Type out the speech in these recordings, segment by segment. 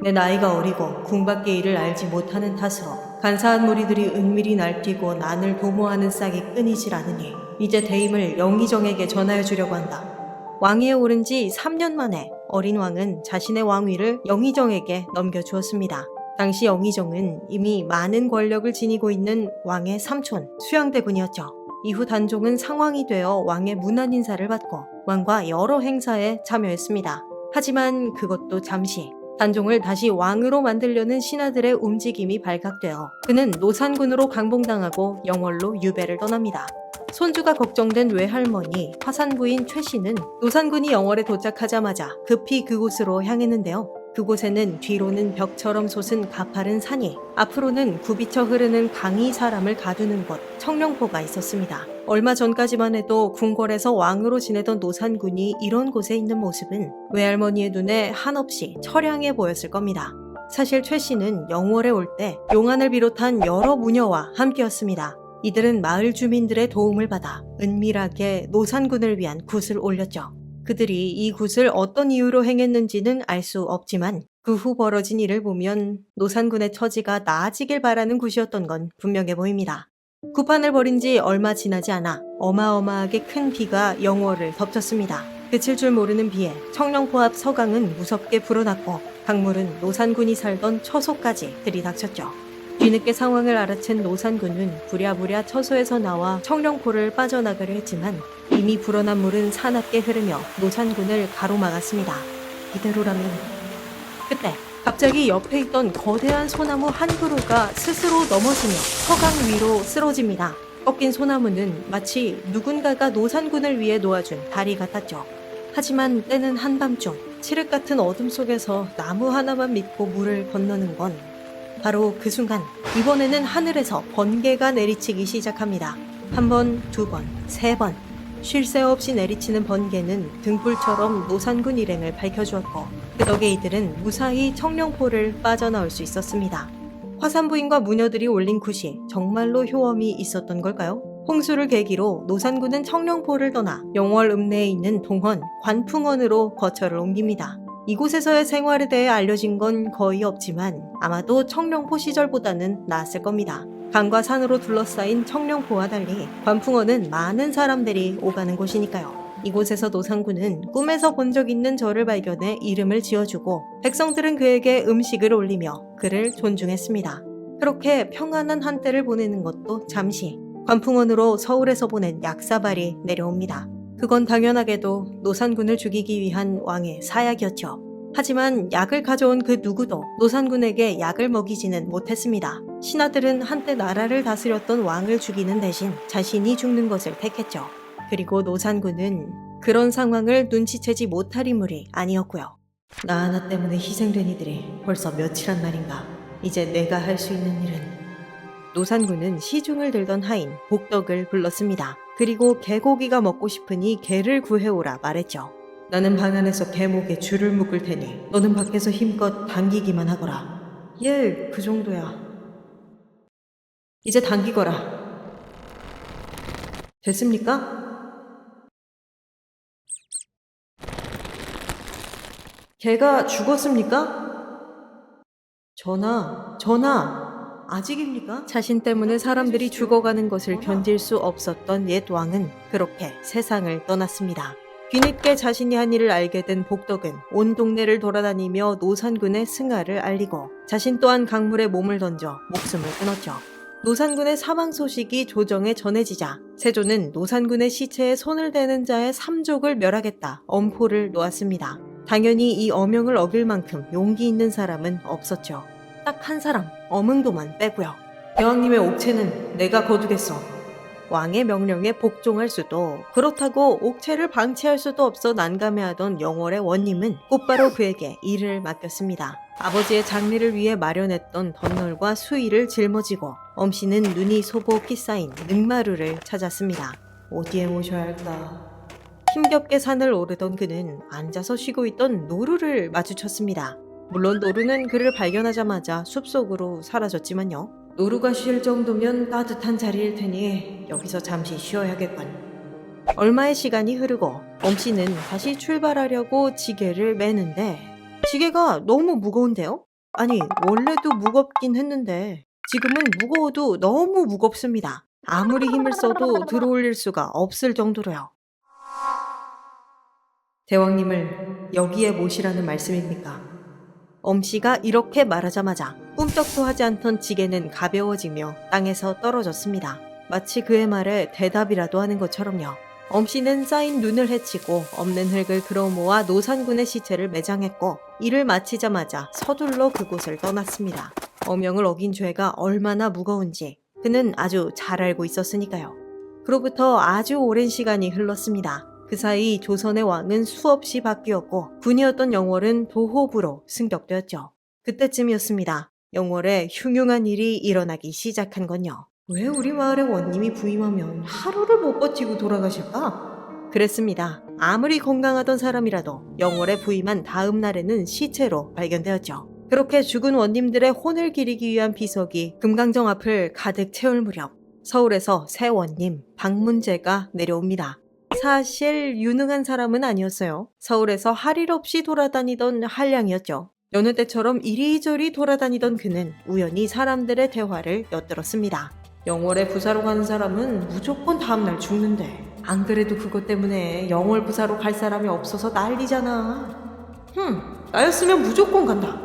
내 나이가 어리고 궁밖의 일을 알지 못하는 탓으로 간사한 무리들이 은밀히 날뛰고 난을 도모하는 싹이 끊이질 않으니 이제 대임을 영의정에게 전하여 주려고 한다. 왕위에 오른 지 3년 만에 어린 왕은 자신의 왕위를 영의정에게 넘겨주었습니다. 당시 영의정은 이미 많은 권력을 지니고 있는 왕의 삼촌 수양대군이었죠. 이후 단종은 상왕이 되어 왕의 문안 인사를 받고 왕과 여러 행사에 참여했습니다. 하지만 그것도 잠시. 단종을 다시 왕으로 만들려는 신하들의 움직임이 발각되어 그는 노산군으로 강봉당하고 영월로 유배를 떠납니다. 손주가 걱정된 외할머니 화산부인 최씨는 노산군이 영월에 도착하자마자 급히 그곳으로 향했는데요. 그곳에는 뒤로는 벽처럼 솟은 가파른 산이, 앞으로는 굽이쳐 흐르는 강이 사람을 가두는 곳 청령포가 있었습니다. 얼마 전까지만 해도 궁궐에서 왕으로 지내던 노산군이 이런 곳에 있는 모습은 외할머니의 눈에 한없이 처량해 보였을 겁니다. 사실 최 씨는 영월에 올 때 용안을 비롯한 여러 무녀와 함께였습니다. 이들은 마을 주민들의 도움을 받아 은밀하게 노산군을 위한 굿을 올렸죠. 그들이 이 굿을 어떤 이유로 행했는지는 알 수 없지만 그 후 벌어진 일을 보면 노산군의 처지가 나아지길 바라는 굿이었던 건 분명해 보입니다. 굿판을 벌인 지 얼마 지나지 않아 어마어마하게 큰 비가 영월을 덮쳤습니다. 그칠 줄 모르는 비에 청령포 앞 서강은 무섭게 불어났고 강물은 노산군이 살던 처소까지 들이닥쳤죠. 뒤늦게 상황을 알아챈 노산군은 부랴부랴 처소에서 나와 청령포를 빠져나가려 했지만 이미 불어난 물은 사납게 흐르며 노산군을 가로막았습니다. 이대로라면... 그때 갑자기 옆에 있던 거대한 소나무 한 그루가 스스로 넘어지며 서강 위로 쓰러집니다. 꺾인 소나무는 마치 누군가가 노산군을 위해 놓아준 다리 같았죠. 하지만 때는 한밤중 칠흑 같은 어둠 속에서 나무 하나만 믿고 물을 건너는 건 바로 그 순간 이번에는 하늘에서 번개가 내리치기 시작합니다. 한 번, 두 번, 세 번. 쉴 새 없이 내리치는 번개는 등불처럼 노산군 일행을 밝혀주었고 그 덕에 이들은 무사히 청령포를 빠져나올 수 있었습니다. 화산부인과 무녀들이 올린 굿이 정말로 효험이 있었던 걸까요? 홍수를 계기로 노산군은 청령포를 떠나 영월 읍내에 있는 동원, 관풍원으로 거처를 옮깁니다. 이곳에서의 생활에 대해 알려진 건 거의 없지만 아마도 청령포 시절보다는 나았을 겁니다. 강과 산으로 둘러싸인 청령포와 달리 관풍원은 많은 사람들이 오가는 곳이니까요. 이곳에서 노산군은 꿈에서 본 적 있는 저를 발견해 이름을 지어주고 백성들은 그에게 음식을 올리며 그를 존중했습니다. 그렇게 평안한 한때를 보내는 것도 잠시 관풍원으로 서울에서 보낸 약사발이 내려옵니다. 그건 당연하게도 노산군을 죽이기 위한 왕의 사약이었죠. 하지만 약을 가져온 그 누구도 노산군에게 약을 먹이지는 못했습니다. 신하들은 한때 나라를 다스렸던 왕을 죽이는 대신 자신이 죽는 것을 택했죠. 그리고 노산군은 그런 상황을 눈치채지 못할 인물이 아니었고요. 나 하나 때문에 희생된 이들이 벌써 며칠한 말인가. 이제 내가 할 수 있는 일은... 노산군은 시중을 들던 하인 복덕을 불렀습니다. 그리고 개고기가 먹고 싶으니 개를 구해오라 말했죠. 나는 방 안에서 개목에 줄을 묶을 테니 너는 밖에서 힘껏 당기기만 하거라. 예, 그 정도야. 이제 당기거라. 됐습니까? 개가 죽었습니까? 전하, 아직입니까? 자신 때문에 사람들이 죽어가는 것을 견딜 수 없었던 옛 왕은 그렇게 세상을 떠났습니다. 뒤늦게 자신이 한 일을 알게 된 복덕은 온 동네를 돌아다니며 노산군의 승하를 알리고 자신 또한 강물에 몸을 던져 목숨을 끊었죠. 노산군의 사망 소식이 조정에 전해지자 세조는 노산군의 시체에 손을 대는 자의 3족을 멸하겠다 엄포를 놓았습니다. 당연히 이 어명을 어길 만큼 용기 있는 사람은 없었죠. 딱 한 사람, 어문도만 빼고요. 대왕님의 옥체는 내가 거두겠소. 왕의 명령에 복종할 수도 그렇다고 옥체를 방치할 수도 없어 난감해하던 영월의 원님은 곧바로 그에게 일을 맡겼습니다. 아버지의 장례를 위해 마련했던 덧널과 수의를 짊어지고 엄씨는 눈이 소복히 쌓인 능마루를 찾았습니다. 어디에 모셔야 할까? 힘겹게 산을 오르던 그는 앉아서 쉬고 있던 노루를 마주쳤습니다. 물론 노루는 그를 발견하자마자 숲속으로 사라졌지만요. 노루가 쉴 정도면 따뜻한 자리일 테니 여기서 잠시 쉬어야겠군. 얼마의 시간이 흐르고 엄씨는 다시 출발하려고 지게를 매는데 지게가 너무 무거운데요? 아니, 원래도 무겁긴 했는데 지금은 무거워도 너무 무겁습니다. 아무리 힘을 써도 들어올릴 수가 없을 정도로요. 대왕님을 여기에 모시라는 말씀입니까? 엄씨가 이렇게 말하자마자 꿈쩍도 하지 않던 지게는 가벼워지며 땅에서 떨어졌습니다. 마치 그의 말에 대답이라도 하는 것처럼요. 엄씨는 쌓인 눈을 헤치고 없는 흙을 들어모아 노산군의 시체를 매장했고 일을 마치자마자 서둘러 그곳을 떠났습니다. 어명을 어긴 죄가 얼마나 무거운지 그는 아주 잘 알고 있었으니까요. 그로부터 아주 오랜 시간이 흘렀습니다. 그 사이 조선의 왕은 수없이 바뀌었고 군이었던 영월은 도호부로 승격되었죠. 그때쯤이었습니다. 영월에 흉흉한 일이 일어나기 시작한 건요. 왜 우리 마을의 원님이 부임하면 하루를 못 버티고 돌아가실까? 그랬습니다. 아무리 건강하던 사람이라도 영월에 부임한 다음 날에는 시체로 발견되었죠. 그렇게 죽은 원님들의 혼을 기리기 위한 비석이 금강정 앞을 가득 채울 무렵 서울에서 새 원님 박문재가 내려옵니다. 사실 유능한 사람은 아니었어요. 서울에서 할 일 없이 돌아다니던 한량이었죠. 여느 때처럼 이리저리 돌아다니던 그는 우연히 사람들의 대화를 엿들었습니다. 영월에 부사로 가는 사람은 무조건 다음날 죽는데 안 그래도 그것 때문에 영월 부사로 갈 사람이 없어서 난리잖아. 나였으면 무조건 간다.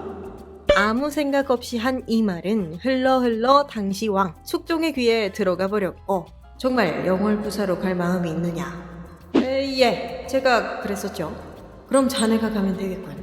아무 생각 없이 한 이 말은 흘러 당시 왕 숙종의 귀에 들어가 버렸고 정말 영월 부사로 갈 마음이 있느냐? 예, 제가 그랬었죠. 그럼 자네가 가면 되겠군.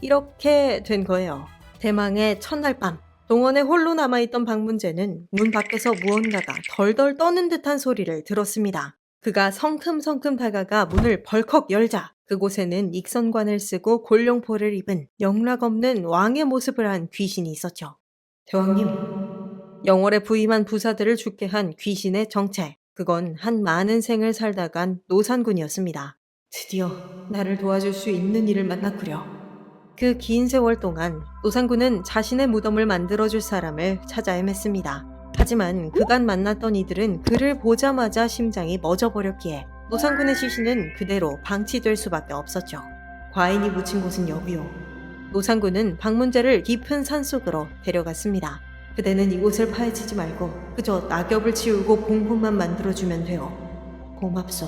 이렇게 된 거예요. 대망의 첫날 밤 동원에 홀로 남아있던 박문재는 문 밖에서 무언가가 덜덜 떠는 듯한 소리를 들었습니다. 그가 성큼성큼 다가가 문을 벌컥 열자 그곳에는 익선관을 쓰고 골룡포를 입은 영락 없는 왕의 모습을 한 귀신이 있었죠. 대왕님, 영월에 부임한 부사들을 죽게 한 귀신의 정체, 그건 한 많은 생을 살다간 노산군이었습니다. 드디어 나를 도와줄 수 있는 이를 만났구려. 그 긴 세월 동안 노산군은 자신의 무덤을 만들어줄 사람을 찾아 헤맸습니다. 하지만 그간 만났던 이들은 그를 보자마자 심장이 멎어버렸기에 노산군의 시신은 그대로 방치될 수밖에 없었죠. 과인이 묻힌 곳은 여기요. 노산군은 박문재를 깊은 산속으로 데려갔습니다. 그대는 이곳을 파헤치지 말고 그저 낙엽을 치우고 봉분만 만들어주면 돼요. 고맙소.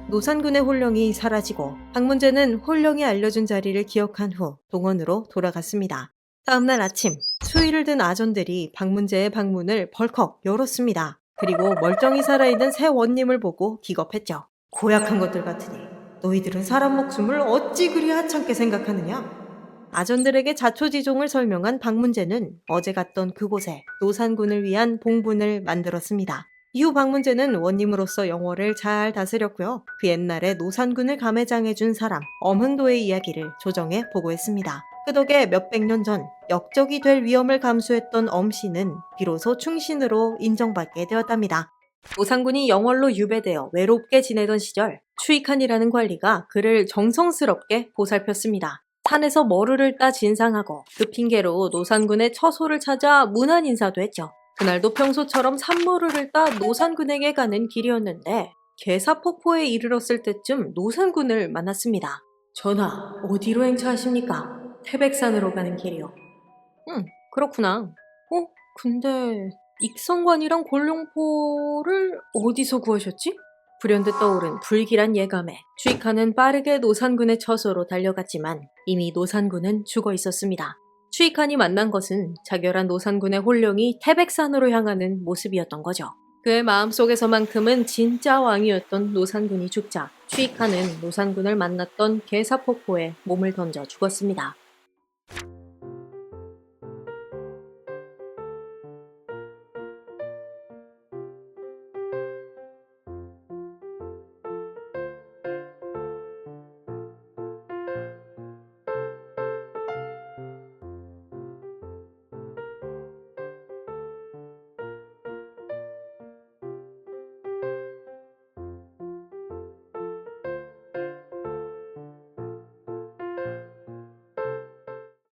노산군의 홀령이 사라지고 박문재는 홀령이 알려준 자리를 기억한 후 동원으로 돌아갔습니다. 다음날 아침 수의를 든 아전들이 박문재의 방문을 벌컥 열었습니다. 그리고 멀쩡히 살아있는 새 원님을 보고 기겁했죠. 고약한 것들 같으니 너희들은 사람 목숨을 어찌 그리 하찮게 생각하느냐? 아전들에게 자초지종을 설명한 박문재는 어제 갔던 그곳에 노산군을 위한 봉분을 만들었습니다. 이후 박문재는 원님으로서 영월을 잘 다스렸고요. 그 옛날에 노산군을 감회장해준 사람 엄흥도의 이야기를 조정해 보고했습니다. 그 덕에 몇백 년 전 역적이 될 위험을 감수했던 엄씨는 비로소 충신으로 인정받게 되었답니다. 노산군이 영월로 유배되어 외롭게 지내던 시절 추익한이라는 관리가 그를 정성스럽게 보살폈습니다. 산에서 머루를 따 진상하고 그 핑계로 노산군의 처소를 찾아 문안 인사도 했죠. 그날도 평소처럼 산머루를 따 노산군에게 가는 길이었는데 계사폭포에 이르렀을 때쯤 노산군을 만났습니다. 전하, 어디로 행차하십니까? 태백산으로 가는 길이요. 그렇구나. 근데 익선관이랑 골룡포를 어디서 구하셨지? 불현듯 떠오른 불길한 예감에 추익한은 빠르게 노산군의 처소로 달려갔지만 이미 노산군은 죽어 있었습니다. 추익한이 만난 것은 자결한 노산군의 홀령이 태백산으로 향하는 모습이었던 거죠. 그의 마음속에서만큼은 진짜 왕이었던 노산군이 죽자 추익한은 노산군을 만났던 계사폭포에 몸을 던져 죽었습니다.